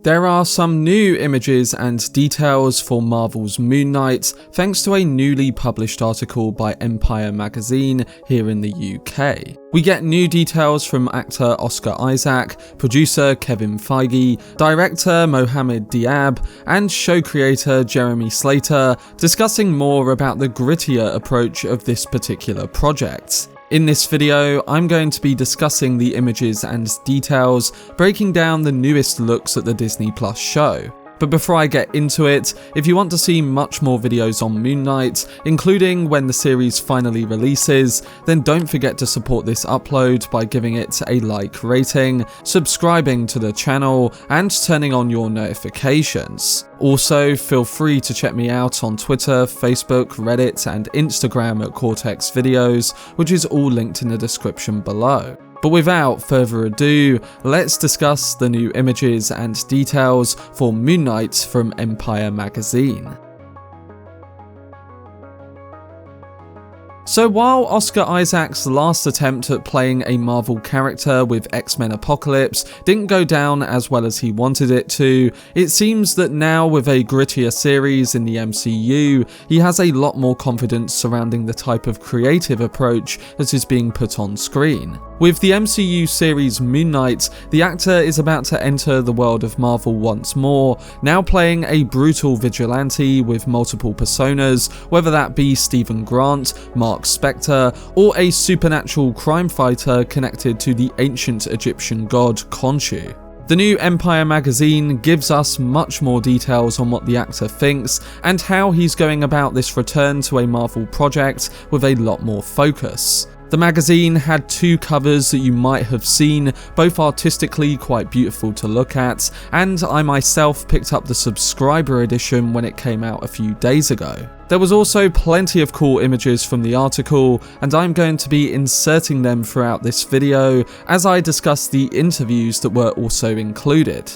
There are some new images and details for Marvel's Moon Knight thanks to a newly published article by Empire magazine here in the UK. We get new details from actor Oscar Isaac, producer Kevin Feige, director Mohamed Diab, and show creator Jeremy Slater discussing more about the grittier approach of this particular project. In this video, I'm going to be discussing the images and details, breaking down the newest looks at the Disney Plus show. But before I get into it, if you want to see much more videos on Moon Knight, including when the series finally releases, then don't forget to support this upload by giving it a like rating, subscribing to the channel, and turning on your notifications. Also, feel free to check me out on Twitter, Facebook, Reddit, and Instagram at Cortex Videos, which is all linked in the description below. But without further ado, let's discuss the new images and details for Moon Knight from Empire magazine. So while Oscar Isaac's last attempt at playing a Marvel character with X-Men Apocalypse didn't go down as well as he wanted it to, it seems that now with a grittier series in the MCU, he has a lot more confidence surrounding the type of creative approach that is being put on screen. With the MCU series Moon Knight, the actor is about to enter the world of Marvel once more, now playing a brutal vigilante with multiple personas, whether that be Stephen Grant, Marc Spector, or a supernatural crime fighter connected to the ancient Egyptian god Khonshu. The new Empire magazine gives us much more details on what the actor thinks and how he's going about this return to a Marvel project with a lot more focus. The magazine had two covers that you might have seen, both artistically quite beautiful to look at, and I myself picked up the subscriber edition when it came out a few days ago. There was also plenty of cool images from the article, and I'm going to be inserting them throughout this video as I discuss the interviews that were also included.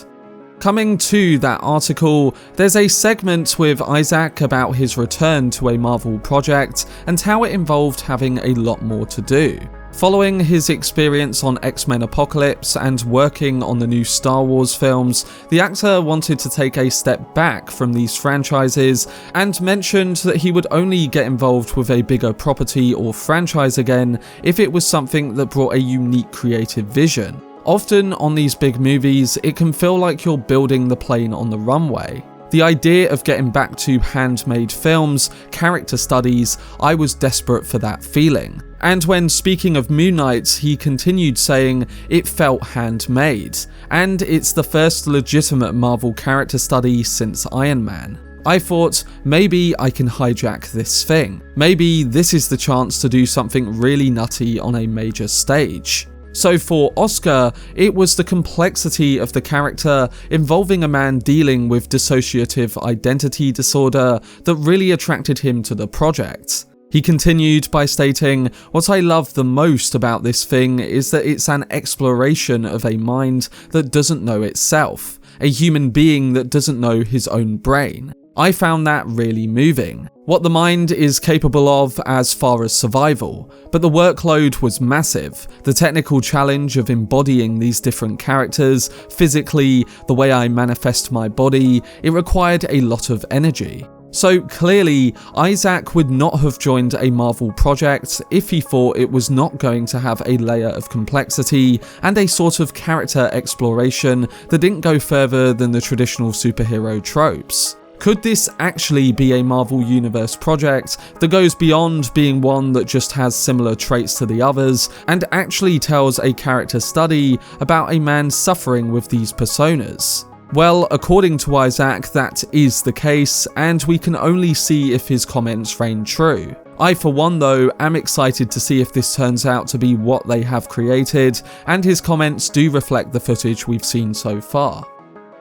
Coming to that article, there's a segment with Isaac about his return to a Marvel project and how it involved having a lot more to do. Following his experience on X-Men Apocalypse and working on the new Star Wars films, the actor wanted to take a step back from these franchises and mentioned that he would only get involved with a bigger property or franchise again if it was something that brought a unique creative vision. Often on these big movies, it can feel like you're building the plane on the runway. The idea of getting back to handmade films, character studies, I was desperate for that feeling. And when speaking of Moon Knight, he continued saying it felt handmade, and it's the first legitimate Marvel character study since Iron Man. I thought, maybe I can hijack this thing. Maybe this is the chance to do something really nutty on a major stage. So for Oscar, it was the complexity of the character involving a man dealing with dissociative identity disorder that really attracted him to the project. He continued by stating, "What I love the most about this thing is that it's an exploration of a mind that doesn't know itself, a human being that doesn't know his own brain." I found that really moving. What the mind is capable of as far as survival, but the workload was massive. The technical challenge of embodying these different characters, physically, the way I manifest my body, it required a lot of energy. So clearly, Isaac would not have joined a Marvel project if he thought it was not going to have a layer of complexity and a sort of character exploration that didn't go further than the traditional superhero tropes. Could this actually be a Marvel Universe project that goes beyond being one that just has similar traits to the others and actually tells a character study about a man suffering with these personas? Well, according to Isaac, that is the case, and we can only see if his comments reign true. I, for one though, am excited to see if this turns out to be what they have created, and his comments do reflect the footage we've seen so far.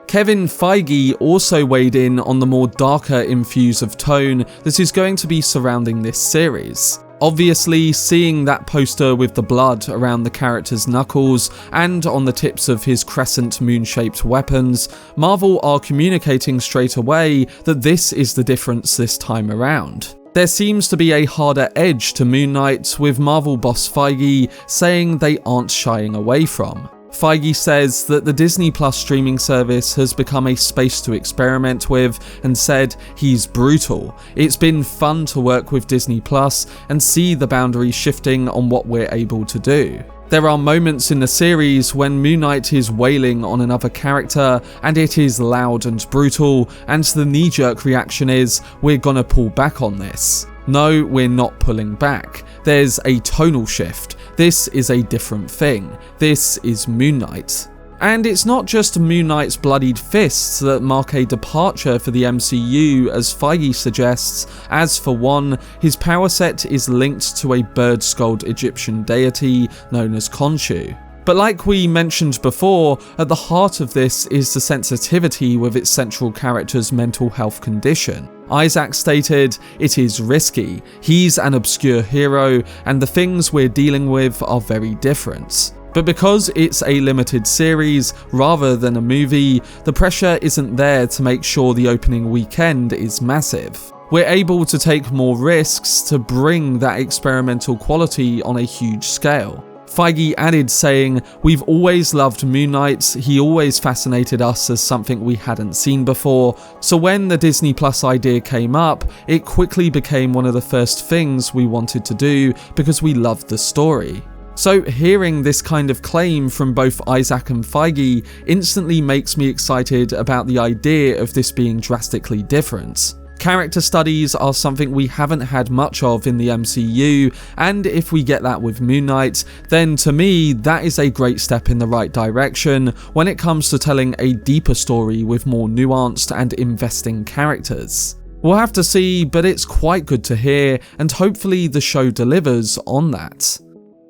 Kevin Feige also weighed in on the more darker infuse of tone that is going to be surrounding this series. Obviously, seeing that poster with the blood around the character's knuckles and on the tips of his crescent moon-shaped weapons, Marvel are communicating straight away that this is the difference this time around. There seems to be a harder edge to Moon Knight, with Marvel boss Feige saying they aren't shying away from. Feige says that the Disney Plus streaming service has become a space to experiment with, and said he's brutal. It's been fun to work with Disney Plus and see the boundaries shifting on what we're able to do. There are moments in the series when Moon Knight is wailing on another character and it is loud and brutal, and the knee-jerk reaction is, we're gonna pull back on this. No, we're not pulling back. There's a tonal shift. This is a different thing. This is Moon Knight. And it's not just Moon Knight's bloodied fists that mark a departure for the MCU, as Feige suggests, as for one, his power set is linked to a bird-skulled Egyptian deity known as Khonshu. But like we mentioned before, at the heart of this is the sensitivity with its central character's mental health condition. Isaac stated, "It is risky. He's an obscure hero, and the things we're dealing with are very different." But because it's a limited series rather than a movie, the pressure isn't there to make sure the opening weekend is massive. We're able to take more risks to bring that experimental quality on a huge scale. Feige added saying, "We've always loved Moon Knight, he always fascinated us as something we hadn't seen before, so when the Disney Plus idea came up, it quickly became one of the first things we wanted to do because we loved the story." So hearing this kind of claim from both Isaac and Feige instantly makes me excited about the idea of this being drastically different. Character studies are something we haven't had much of in the MCU, and if we get that with Moon Knight, then to me that is a great step in the right direction when it comes to telling a deeper story with more nuanced and investing characters. We'll have to see, but it's quite good to hear, and hopefully the show delivers on that.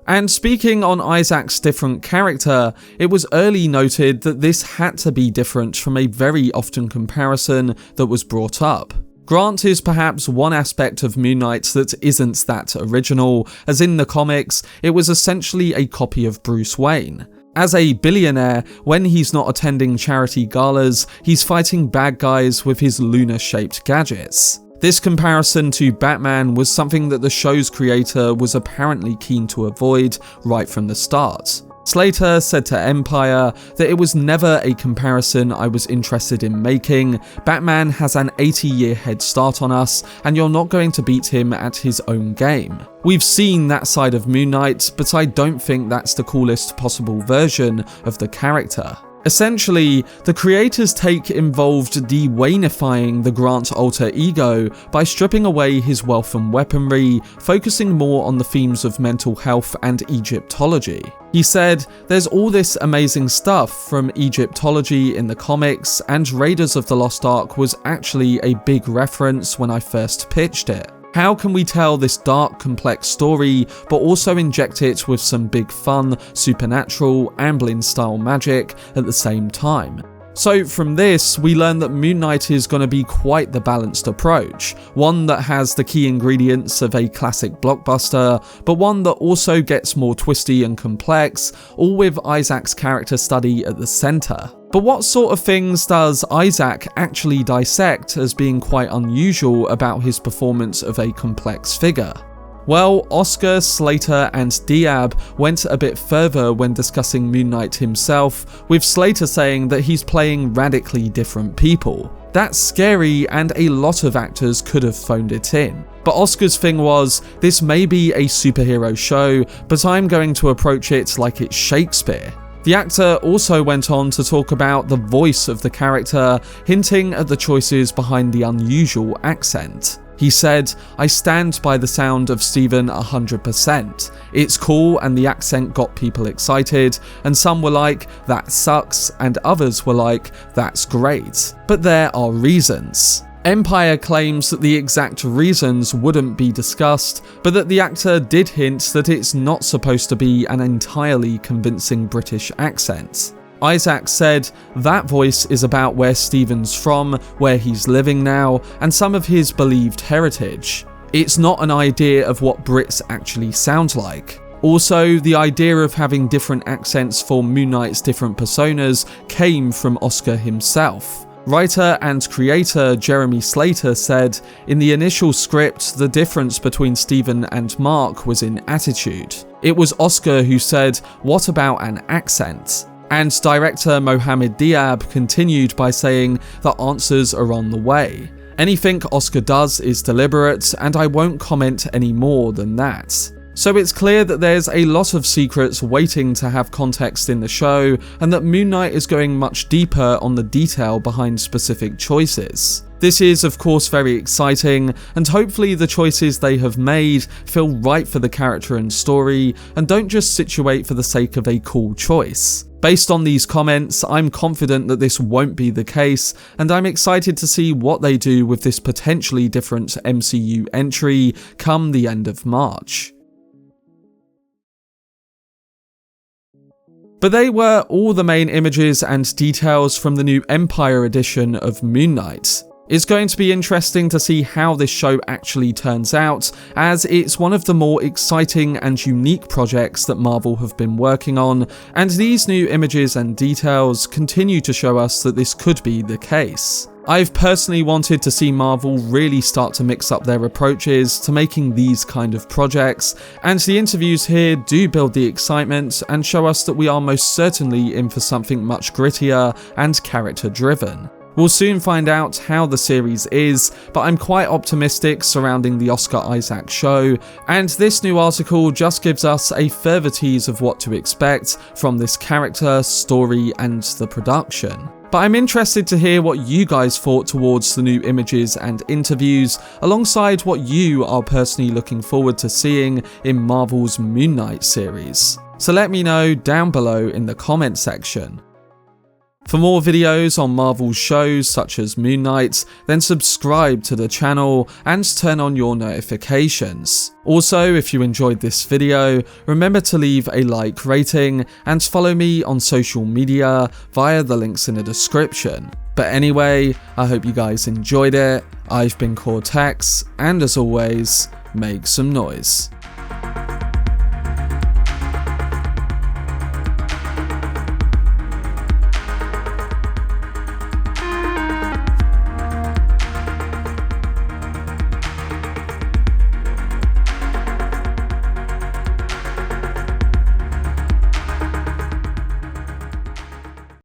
And speaking on Isaac's different character, it was early noted that this had to be different from a very often comparison that was brought up. Grant is perhaps one aspect of Moon Knight that isn't that original, as in the comics, it was essentially a copy of Bruce Wayne. As a billionaire, when he's not attending charity galas, he's fighting bad guys with his lunar-shaped gadgets. This comparison to Batman was something that the show's creator was apparently keen to avoid right from the start. Slater said to Empire that it was never a comparison I was interested in making. Batman has an 80-year head start on us, and you're not going to beat him at his own game. We've seen that side of Moon Knight, but I don't think that's the coolest possible version of the character. Essentially, the creator's take involved de-Waynifying the Grant alter ego by stripping away his wealth and weaponry, focusing more on the themes of mental health and Egyptology. He said, "There's all this amazing stuff from Egyptology in the comics, and Raiders of the Lost Ark was actually a big reference when I first pitched it. How can we tell this dark, complex story, but also inject it with some big fun, supernatural, Amblin-style magic at the same time?" So from this, we learn that Moon Knight is going to be quite the balanced approach, one that has the key ingredients of a classic blockbuster, but one that also gets more twisty and complex, all with Isaac's character study at the centre. But what sort of things does Isaac actually dissect as being quite unusual about his performance of a complex figure? Well, Oscar, Slater and Diab went a bit further when discussing Moon Knight himself, with Slater saying that he's playing radically different people. That's scary, and a lot of actors could have phoned it in. But Oscar's thing was, this may be a superhero show, but I'm going to approach it like it's Shakespeare. The actor also went on to talk about the voice of the character, hinting at the choices behind the unusual accent. He said, "I stand by the sound of Steven 100%. It's cool and the accent got people excited, and some were like, that sucks, and others were like, that's great. But there are reasons." Empire claims that the exact reasons wouldn't be discussed, but that the actor did hint that it's not supposed to be an entirely convincing British accent. Isaac said, "That voice is about where Steven's from, where he's living now, and some of his believed heritage. It's not an idea of what Brits actually sound like." Also, the idea of having different accents for Moon Knight's different personas came from Oscar himself. Writer and creator Jeremy Slater said, "In the initial script, the difference between Steven and Marc was in attitude. It was Oscar who said, 'What about an accent?' And director Mohamed Diab continued by saying, 'The answers are on the way. Anything Oscar does is deliberate, and I won't comment any more than that.' So it's clear that there's a lot of secrets waiting to have context in the show, and that Moon Knight is going much deeper on the detail behind specific choices. This is of course very exciting, and hopefully the choices they have made feel right for the character and story, and don't just situate for the sake of a cool choice. Based on these comments, I'm confident that this won't be the case, and I'm excited to see what they do with this potentially different MCU entry come the end of March. But they were all the main images and details from the new Empire edition of Moon Knight. It's going to be interesting to see how this show actually turns out, as it's one of the more exciting and unique projects that Marvel have been working on, and these new images and details continue to show us that this could be the case. I've personally wanted to see Marvel really start to mix up their approaches to making these kind of projects, and the interviews here do build the excitement and show us that we are most certainly in for something much grittier and character driven. We'll soon find out how the series is, but I'm quite optimistic surrounding the Oscar Isaac show, and this new article just gives us a further tease of what to expect from this character, story, and the production. But I'm interested to hear what you guys thought towards the new images and interviews, alongside what you are personally looking forward to seeing in Marvel's Moon Knight series. So let me know down below in the comment section. For more videos on Marvel shows such as Moon Knight, then subscribe to the channel and turn on your notifications. Also, if you enjoyed this video, remember to leave a like rating and follow me on social media via the links in the description. But anyway, I hope you guys enjoyed it. I've been Cortex, and as always, make some noise.